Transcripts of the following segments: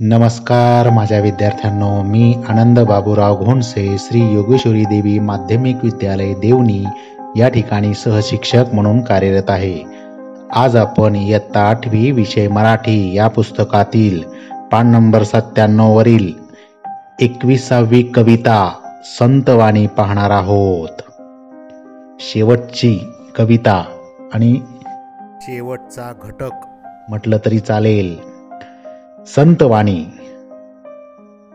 नमस्कार माझ्या विद्यार्थ्यांनो, मी आनंद बाबूराव घोणसे श्री योगेश्वरी देवी माध्यमिक विद्यालय देवणी या ठिकाणी सहशिक्षक म्हणून कार्यरत आहे. आज आपण इयत्ता 8वी विषय मराठी या पुस्तकातील पान नंबर 97 वरील 21वी कविता संतवाणी पाहणार आहोत. शेवटची कविता आणि शेवटचा घटक म्हटलं तरी चालेल. संतवाणी.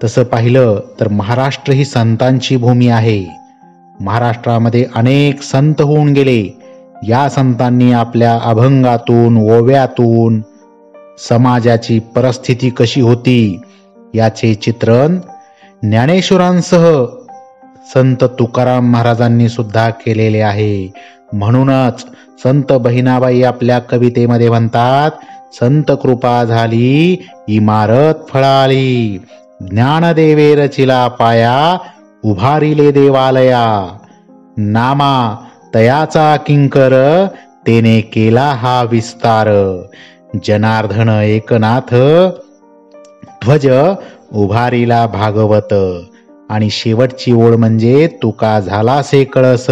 तसं पाहिलं तर महाराष्ट्र ही संतांची भूमी आहे. महाराष्ट्रामध्ये अनेक संत होऊन गेले. या संतांनी आपल्या अभंगातून, ओव्यातून समाजाची परिस्थिती कशी होती याचे चित्रण ज्ञानेश्वरांसह संत तुकाराम महाराजांनी सुद्धा केलेले आहे. म्हणूनच संत बहिणाबाई आपल्या कवितेमध्ये म्हणतात, संत कृपा झाली इमारत फळाली, ज्ञानदेवे रचिला पाया, उभारिले देवालया, नामा तयाचा किंकर, तेने केला हा विस्तार, जनार्दन एकनाथ ध्वज उभारिला भागवत. आणि शेवटची ओळ म्हणजे तुका झालासे कळस,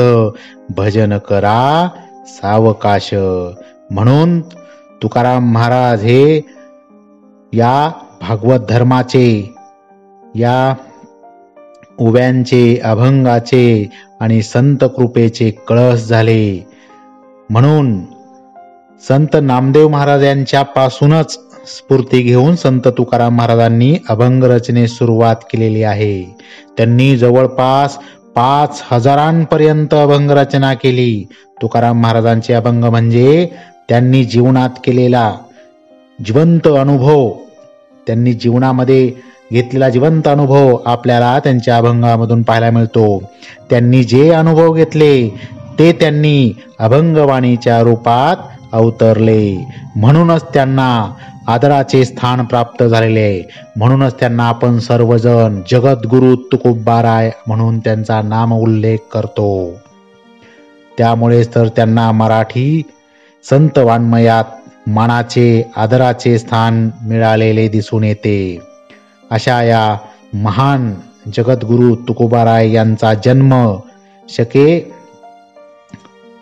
भजन करा सावकाश. म्हणून तुकाराम महाराज हे या भागवत धर्माचे, या ओव्यांचे, अभंगाचे आणि संत कृपेचे कळस झाले. म्हणून संत नामदेव महाराज यांच्यापासूनच स्फूर्ती घेऊन संत तुकाराम महाराजांनी अभंग रचनेस सुरुवात केलेली आहे. त्यांनी जवळपास 5000पर्यंत अभंग रचना केली. तुकाराम महाराजांचे अभंग म्हणजे त्यांनी जीवनात केलेला जिवंत अनुभव, त्यांनी जीवनामध्ये घेतलेला जिवंत अनुभव आपल्याला त्यांच्या अभंगामधून पाहायला मिळतो. त्यांनी जे अनुभव घेतले ते त्यांनी अभंगवाणीच्या रूपात अवतरले. म्हणूनच त्यांना आदराचे स्थान प्राप्त झालेले. म्हणूनच त्यांना आपण सर्वजण जगद्गुरु तुकोबाराय म्हणून त्यांचा नाम उल्लेख करतो. त्यामुळेच तर त्यांना मराठी संत वाङ्मयात मानाचे, आदराचे स्थान मिळालेले दिसून येते. अशा या महान जगद्गुरु तुकोबाराय यांचा जन्म शके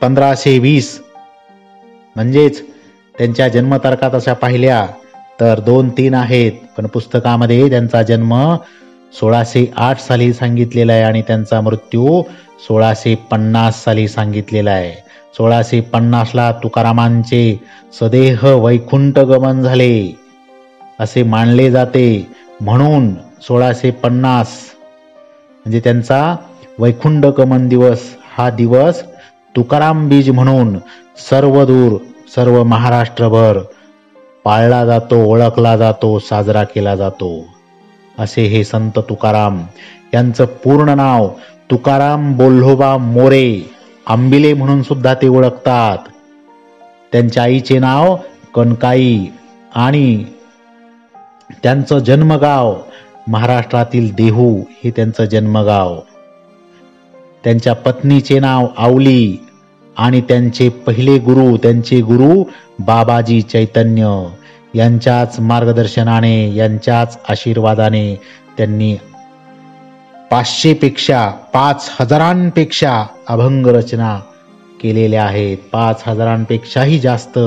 1520, म्हणजेच त्यांच्या जन्मतारखा तशा पाहिल्या तर 2-3 आहेत, पण पुस्तकामध्ये त्यांचा जन्म 1608 साली सांगितलेला आहे आणि त्यांचा मृत्यू 1650 साली सांगितलेला आहे. 1650ला तुकारामांचे सदेह वैकुंठ गमन झाले असे मानले जाते. म्हणून 1650 म्हणजे त्यांचा वैकुंठ गमन दिवस हा दिवस तुकाराम बीज म्हणून सर्वदूर, सर्व महाराष्ट्रभर पाळला जातो, ओळखला जातो, साजरा केला जातो. असे हे संत तुकाराम. यांचं पूर्ण नाव तुकाराम बोल्होबा मोरे आंबिले म्हणून सुद्धा ते ओळखतात. त्यांच्या आईचे नाव कनकाई आणि त्यांचं जन्मगाव महाराष्ट्रातील देहू हे त्यांचं जन्मगाव. त्यांच्या पत्नीचे नाव आवली आणि त्यांचे पहिले गुरु, त्यांचे गुरु बाबाजी चैतन्य यांच्याच मार्गदर्शनाने, यांच्याच आशीर्वादाने त्यांनी 5000पेक्षा अभंग रचना केलेल्या आहेत. 5000पेक्षाही जास्त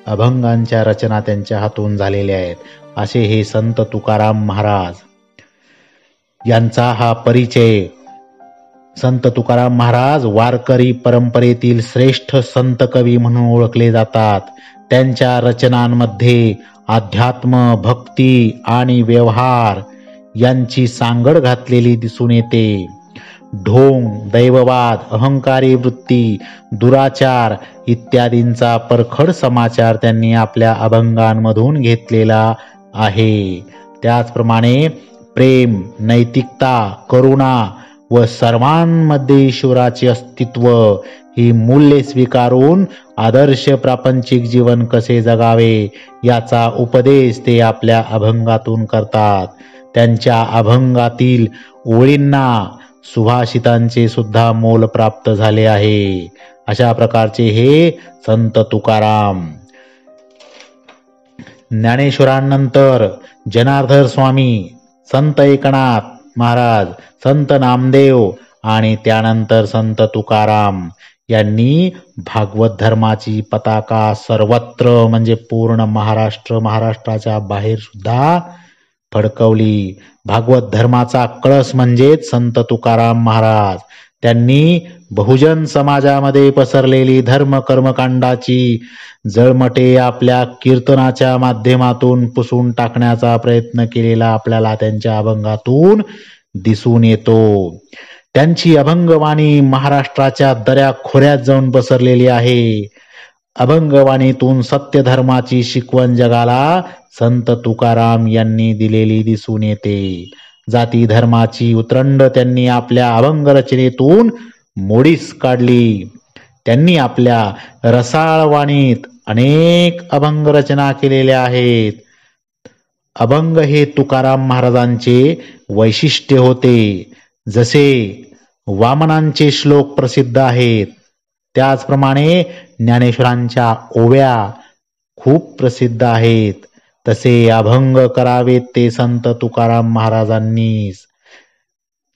अभंगांच्या रचना त्यांच्या हातून झालेल्या आहेत. असे हे संत तुकाराम महाराज. यांचा हा परिचय. संत तुकाराम महाराज वारकरी परंपरेतील श्रेष्ठ संत कवी म्हणून ओळखले जातात. त्यांच्या रचनांमध्ये अध्यात्म, भक्ती आणि व्यवहार यांची सांगड घातलेली दिसून येते. ढोंग, दैववाद, अहंकारी वृत्ती, दुराचार इत्यादींचा परखड समाचार त्यांनी आपल्या अभंगांमधून घेतलेला आहे. त्याचप्रमाणे प्रेम, नैतिकता, करुणा व सर्वांमध्ये ईश्वराचे अस्तित्व ही मूल्ये स्वीकारून आदर्श प्रापंचिक जीवन कसे जगावे याचा उपदेश ते आपल्या अभंगातून करतात. त्यांच्या अभंगातील ओळींना सुभाषितांचे सुद्धा मोल प्राप्त झाले आहे. अशा प्रकारचे हे संत तुकाराम. ज्ञानेश्वरांनंतर जनार्दन स्वामी, संत एकनाथ महाराज, संत नामदेव आणि त्यानंतर संत तुकाराम यांनी भागवत धर्माची पताका सर्वत्र म्हणजे पूर्ण महाराष्ट्राच्या बाहेर सुद्धा फडकवली. भागवत धर्माचा कळस म्हणजेच संत तुकाराम महाराज. त्यांनी बहुजन समाजामध्ये पसरलेली धर्म कर्मकांडाची जळमटे आपल्या कीर्तनाच्या माध्यमातून पुसून टाकण्याचा प्रयत्न केलेला आपल्याला त्यांच्या अभंगातून दिसून येतो. त्यांची अभंगवाणी महाराष्ट्राच्या दऱ्या खोऱ्यात जाऊन पसरलेली आहे. अभंगवाणीतून सत्य धर्माची शिकवण जगाला संत तुकाराम यांनी दिलेली दिसून येते. जाती धर्माची उतरंड त्यांनी आपल्या अभंग रचनेतून मोडीस काढली. त्यांनी आपल्या रसाळ वाणीत अनेक अभंग रचना केलेल्या आहेत. अभंग हे तुकाराम महाराजांचे वैशिष्ट्य होते. जसे वामनांचे श्लोक प्रसिद्ध आहेत, त्याचप्रमाणे ज्ञानेश्वरांच्या ओव्या खूप प्रसिद्ध आहेत. तसे अभंग करावेत ते संत तुकाराम महाराजांनीच.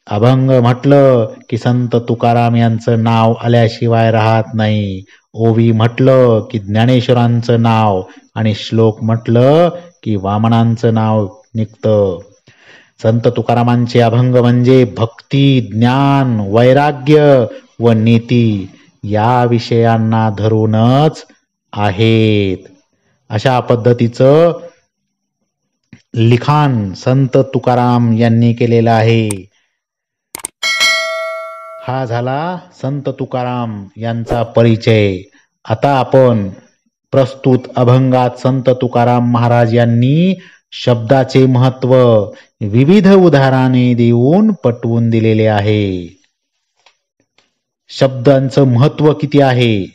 अभंग म्हटलं की संत तुकाराम यांचं नाव आल्याशिवाय राहत नाही. ओवी म्हटलं की ज्ञानेश्वरांचं नाव आणि श्लोक म्हटलं की वामनांचं नाव निघतं. संत तुकारामांचे अभंग म्हणजे भक्ती, ज्ञान, वैराग्य व नीती या विषयांना धरूनच आहेत. अशा पद्धतीचं लिखाण संत तुकाराम यांनी केलेलं आहे. हा झाला संत तुकाराम यांचा परिचय. आता आपण प्रस्तुत अभंगात संत तुकाराम महाराज यांनी शब्दाचे महत्व विविध उदाहरणे देऊन पटवून दिलेले आहे. शब्दांचं महत्व किती आहे,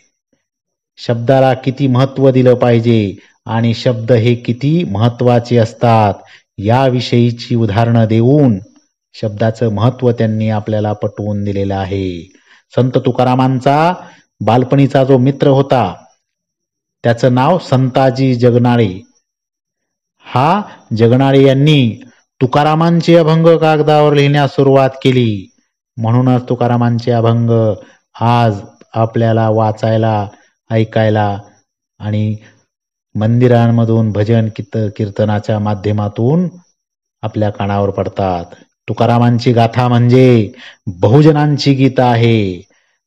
शब्दाला किती महत्व दिलं पाहिजे आणि शब्द हे किती महत्वाचे असतात याविषयीची उदाहरणं देऊन शब्दाचं महत्व त्यांनी आपल्याला पटवून दिलेलं आहे. संत तुकारामांचा बालपणीचा जो मित्र होता त्याचं नाव संताजी जगनाळे. हा जगनाळे यांनी तुकारामांचे अभंग कागदावर लिहिण्यास सुरुवात केली. म्हणूनच तुकारामांचे अभंग आज आपल्याला वाचायला, ऐकायला आणि मंदिरांमधून भजन कीर्तनाच्या माध्यमातून आपल्या कानावर पडतात. तुकारामांची गाथा म्हणजे बहुजनांची गीत आहे.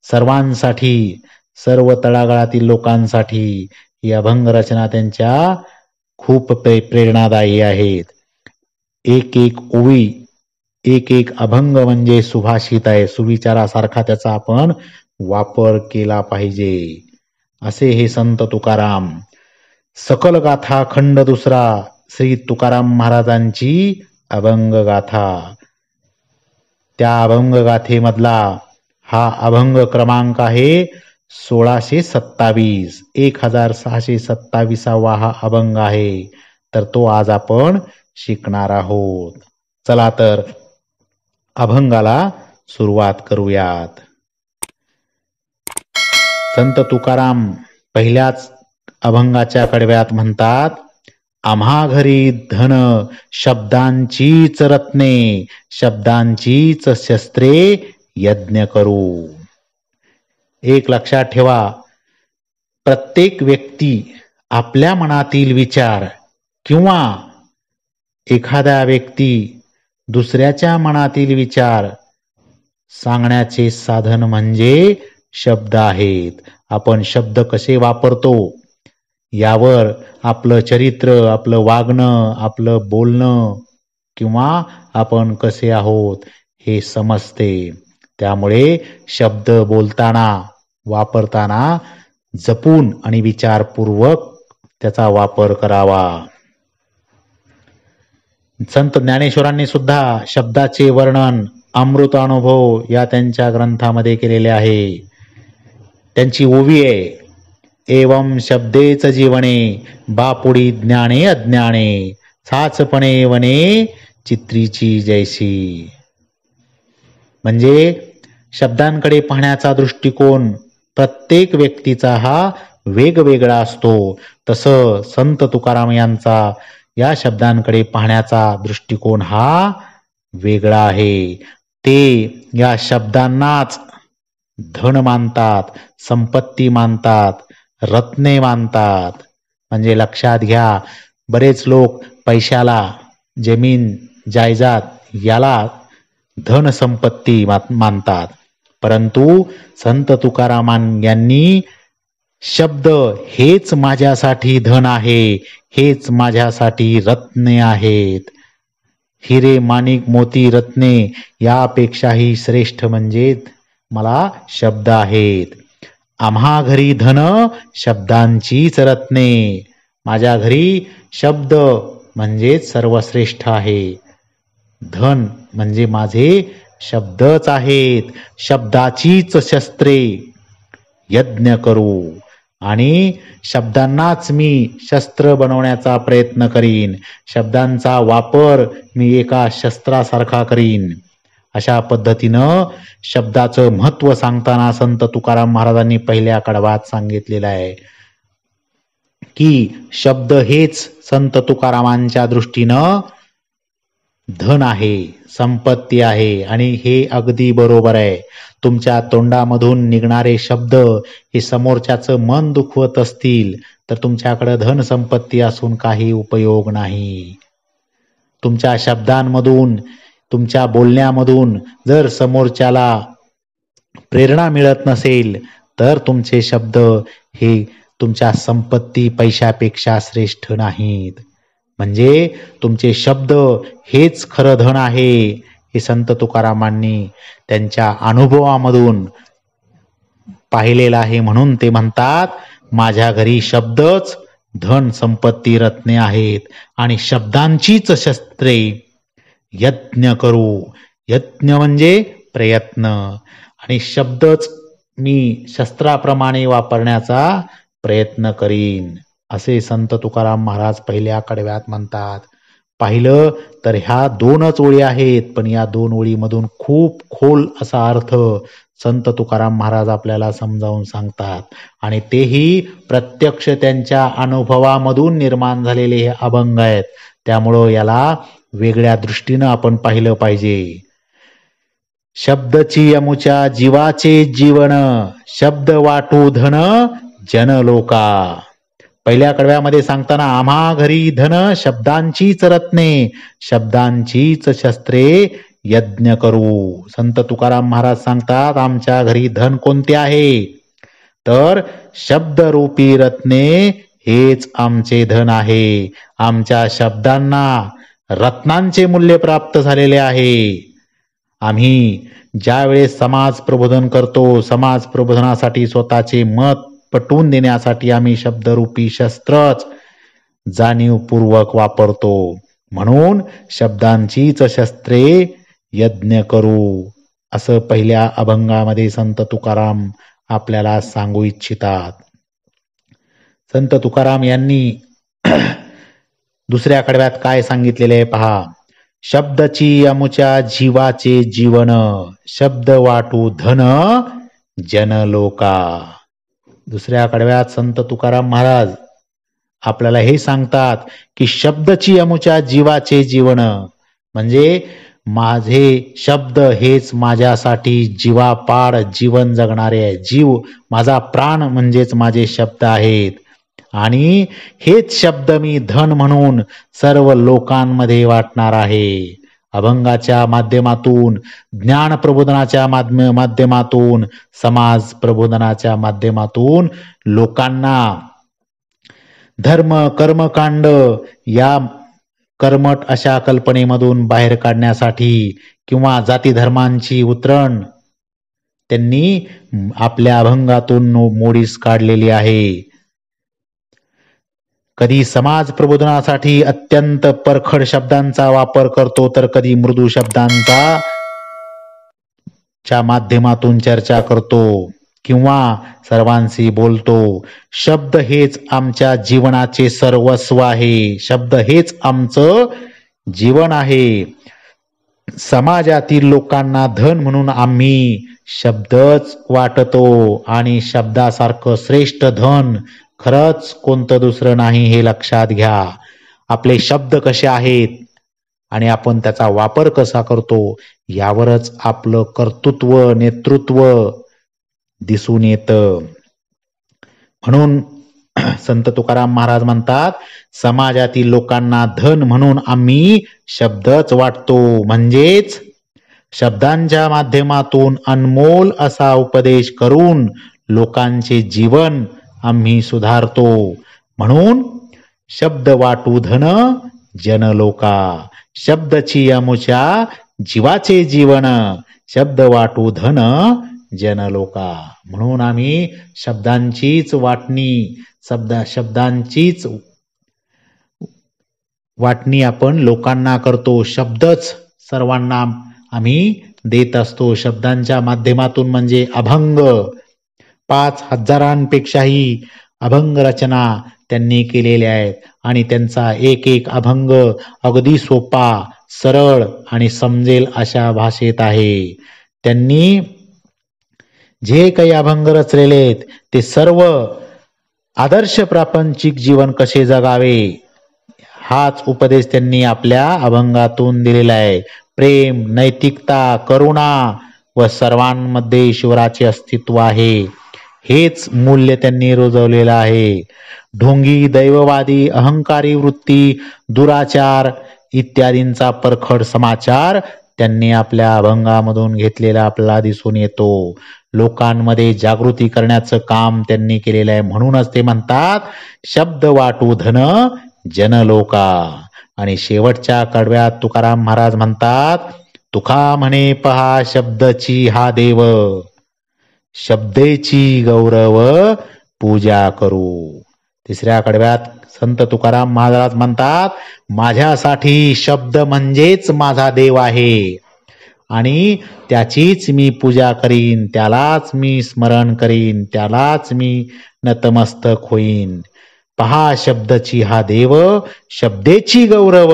सर्वांसाठी, सर्व तळागाळातील लोकांसाठी ही अभंग रचना त्यांच्या खूप प्रेरणादायी आहेत. एक एक ओवी, एक एक अभंग म्हणजे सुभाषित आहे. सुविचारासारखा त्याचा आपण वापर केला पाहिजे. असे हे संत तुकाराम. सकल गाथा खंड दुसरा, श्री तुकाराम महाराजांची अभंग गाथा. त्या अभंग गाथेमधला हा अभंग क्रमांक आहे 1627. 1627 हा अभंग आहे. तर तो आज आपण शिकणार आहोत. चला तर अभंगाला सुरुवात करूयात. संत तुकाराम पहिल्याच अभंगाच्या कडव्यात म्हणतात, आम्हा घरी धन शब्दांचीच रत्ने, शब्दांचीच शस्त्रे यज्ञ करू. एक लक्षात ठेवा, प्रत्येक व्यक्ती आपल्या मनातील विचार किंवा एखादा व्यक्ती दुसऱ्याच्या मनातील विचार सांगण्याचे साधन म्हणजे शब्द आहेत. आपण शब्द कसे वापरतो यावर आपलं चरित्र, आपलं वागणं, आपलं बोलणं किंवा आपण कसे आहोत हे समजते. त्यामुळे शब्द बोलताना, वापरताना जपून आणि विचारपूर्वक त्याचा वापर करावा. संत ज्ञानेश्वरांनी सुद्धा शब्दाचे वर्णन अमृतानुभव या त्यांच्या ग्रंथामध्ये केलेले आहे. त्यांची ओवी आहे, एवं शब्देच जीवने बापुडी ज्ञाने अज्ञाने, साचपणे वने चित्रीची जैसी. म्हणजे शब्दांकडे पाहण्याचा दृष्टिकोन प्रत्येक व्यक्तीचा हा वेगवेगळा असतो, तसं संत तुकाराम यांचा या शब्दांकडे पाहण्याचा दृष्टिकोन हा वेगळा आहे. ते या शब्दांनाच धन मानतात, संपत्ती मानतात, रत्ने मानतात. म्हणजे लक्षात घ्या, बरेच लोक पैशाला, जमीन जायदाद याला धन संपत्ती मानतात, परंतु संत तुकाराम यांनी शब्द हेच माझ्यासाठी धन आहे, हेच माझ्यासाठी रत्ने आहेत. हिरे माणिक मोती रत्ने यापेक्षाही श्रेष्ठ म्हणजे मला शब्द आहेत. आम्हा घरी धन शब्दांचीच रत्ने. माझ्या घरी शब्द म्हणजे सर्वश्रेष्ठ आहे. धन म्हणजे माझे शब्दच आहेत. शब्दाचीच शस्त्रे यज्ञ करू आणि शब्दांनाच मी शस्त्र बनवण्याचा प्रयत्न करीन. शब्दांचा वापर मी एका शस्त्रासारखा करीन. अशा पद्धतीनं शब्दाचं महत्व सांगताना संत तुकाराम महाराजांनी पहिल्या कडवात सांगितलेलं आहे की शब्द हेच संत तुकारामांच्या दृष्टीनं धन आहे, संपत्ती आहे. आणि हे अगदी बरोबर आहे. तुमच्या तोंडामधून निघणारे शब्द हे समोरच्याचं मन दुखवत असतील तर तुमच्याकडे धन संपत्ती असून काही उपयोग नाही. तुमच्या शब्दांमधून, तुमच्या बोलण्यामधून जर समोरच्याला प्रेरणा मिळत नसेल तर तुमचे शब्द हे तुमच्या संपत्ती पैशापेक्षा श्रेष्ठ नाहीत. म्हणजे तुमचे शब्द हेच खरं धन आहे, हे संत तुकारामांनी त्यांच्या अनुभवामधून पाहिलेलं आहे. म्हणून ते म्हणतात, माझ्या घरी शब्दच धन संपत्ती रत्ने आहेत आणि शब्दांचीच शस्त्रे यज्ञ करू. यज्ञ म्हणजे प्रयत्न आणि शब्दच मी शस्त्राप्रमाणे वापरण्याचा प्रयत्न करीन, असे संत तुकाराम महाराज पहिल्या कडव्यात म्हणतात. पाहिलं तर ह्या 2च ओळी आहेत, पण या 2 ओळीमधून खूप खोल असा अर्थ संत तुकाराम महाराज आपल्याला समजावून सांगतात. आणि तेही प्रत्यक्ष त्यांच्या अनुभवामधून निर्माण झालेले हे अभंग आहेत. त्यामुळं याला वेगळ्या दृष्टीनं आपण पाहिलं पाहिजे. शब्दची अमुच्या जीवाचे जीवन, शब्द वाटू धन जनलोका. पहिल्या कडव्यामध्ये सांगताना आम्हा घरी धन शब्दांचीच रत्ने, शब्दांचीच शस्त्रे यज्ञ करू. संत तुकाराम महाराज सांगतात, आमच्या घरी धन कोणते आहे तर शब्दरूपी रत्ने हेच आमचे धन आहे. आमच्या शब्दांना रत्नांचे मूल्य प्राप्त झालेले आहे. आम्ही ज्या वेळेस समाज प्रबोधन करतो, समाज प्रबोधनासाठी स्वतःचे मत पटवून देण्यासाठी आम्ही शब्दरूपी शस्त्रच जाणीवपूर्वक वापरतो. म्हणून शब्दांचीच शस्त्रे यज्ञ करू, असं पहिल्या अभंगामध्ये संत तुकाराम आपल्याला सांगू इच्छितात. संत तुकाराम यांनी दुसऱ्या कडव्यात काय सांगितलेले आहे पहा. शब्दची अमुच्या जीवाचे जीवन, शब्द वाटू धन जनलोका. दुसऱ्या कडव्यात संत तुकाराम महाराज आपल्याला हे सांगतात की शब्दची अमुच्या जीवाचे जीवन म्हणजे माझे शब्द हेच माझ्यासाठी जीवापाड जीवन जगणारे आहे. जीव माझा प्राण म्हणजेच माझे शब्द आहेत आणि हेच शब्द मी धन म्हणून सर्व लोकांमध्ये वाटणार आहे. अभंगाच्या माध्यमातून, ज्ञान प्रबोधनाच्या माध्यमातून, समाज प्रबोधनाच्या माध्यमातून लोकांना धर्म कर्मकांड या कर्मठ अशा कल्पनेमधून बाहेर काढण्यासाठी किंवा जाती धर्मांची उतरण त्यांनी आपल्या अभंगातून मोडीस काढलेली आहे. कधी समाज प्रबोधनासाठी अत्यंत परखड शब्दांचा वापर करतो तर कधी मृदू शब्दांचा च्या माध्यमातून चर्चा करतो किंवा सर्वांशी बोलतो. शब्द हेच आमच्या जीवनाचे सर्वस्व आहे. शब्द हेच आमचं जीवन आहे. समाजातील लोकांना धन म्हणून आम्ही शब्दच वाटतो आणि शब्दासारखं श्रेष्ठ धन खरंच कोणतं दुसरं नाही हे लक्षात घ्या. आपले शब्द कसे आहेत आणि आपण त्याचा वापर कसा करतो यावरच आपलं कर्तृत्व नेतृत्व दिसून येतं. म्हणून संत तुकाराम महाराज म्हणतात, समाजातील लोकांना धन म्हणून आम्ही शब्दच वाटतो. म्हणजेच शब्दांच्या माध्यमातून अनमोल असा उपदेश करून लोकांचे जीवन आम्ही सुधारतो. म्हणून शब्द वाटू धन जन लोका, शब्दची अमुच्या जीवाचे जीवन, शब्द वाटू धन जन लोका. म्हणून आम्ही शब्दांचीच वाटणी आपण लोकांना करतो. शब्दच सर्वांना आम्ही देत असतो. शब्दांच्या माध्यमातून म्हणजे अभंग, 5,000पेक्षाही अभंग रचना त्यांनी केलेल्या आहेत आणि त्यांचा एक एक अभंग अगदी सोपा, सरळ आणि समजेल अशा भाषेत आहे. त्यांनी जे काही अभंग रचलेले आहेत ते सर्व आदर्श प्रापंचिक जीवन कसे जगावे हाच उपदेश त्यांनी आपल्या अभंगातून दिलेला आहे. प्रेम, नैतिकता, करुणा व सर्वांमध्ये ईश्वराचे अस्तित्व आहे हेच मूल्य त्यांनी रुजवलेलं आहे. ढोंगी, दैववादी, अहंकारी वृत्ती, दुराचार इत्यादींचा परखड समाचार त्यांनी आपल्या अभंगामधून घेतलेला आपल्याला दिसून येतो. लोकांमध्ये जागृती करण्याचं काम त्यांनी केलेलं आहे. म्हणूनच ते म्हणतात, शब्द वाटू धन जन लोका. आणि शेवटच्या कडव्यात तुकाराम महाराज म्हणतात, तुका म्हणे पहा शब्दची हा देव, शब्देची गौरव पूजा करू. तिसऱ्या कडव्यात संत तुकाराम महाराज म्हणतात, माझ्यासाठी शब्द म्हणजेच माझा देव आहे आणि त्याचीच मी पूजा करीन, त्यालाच मी स्मरण करीन, त्यालाच मी नतमस्तक होईन. पहा शब्दची हा देव, शब्देची गौरव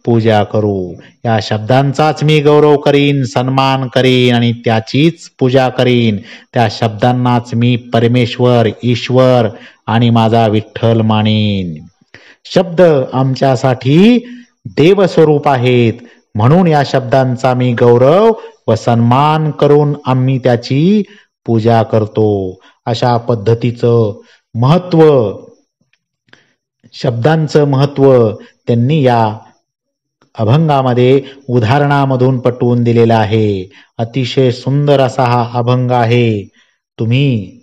पूजा करू. या शब्दांचाच मी गौरव करीन, सन्मान करीन आणि त्याचीच पूजा करीन. त्या शब्दांनाच मी परमेश्वर, ईश्वर आणि माझा विठ्ठल मानीन. शब्द आमच्यासाठी देवस्वरूप आहेत. म्हणून या शब्दांचा मी गौरव व सन्मान करून आम्ही त्याची पूजा करतो. अशा पद्धतीचं महत्व, शब्दांचं महत्व त्यांनी या अभंगामध्ये उदाहरणामधून पटवून दिलेला आहे. अतिशय सुंदर असा हा अभंग आहे. तुम्ही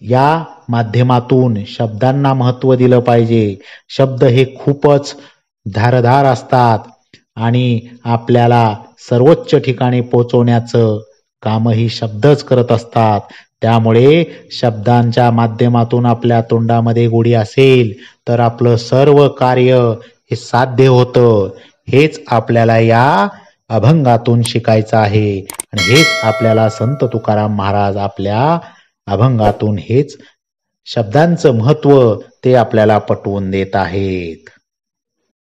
या माध्यमातून शब्दांना महत्व दिलं पाहिजे. शब्द हे खूपच धारदार असतात आणि आपल्याला सर्वोच्च ठिकाणी पोहोचवण्याचं कामही शब्दच करत असतात. त्यामुळे शब्दांच्या माध्यमातून आपल्या तोंडामध्ये गोडी असेल तर आपलं सर्व कार्य हे साध्य होतं. हेच आपल्याला या अभंगातून शिकायचं आहे आणि हेच आपल्याला संत तुकाराम महाराज आपल्या अभंगातून हेच शब्दांचं महत्व ते आपल्याला पटवून देत आहेत.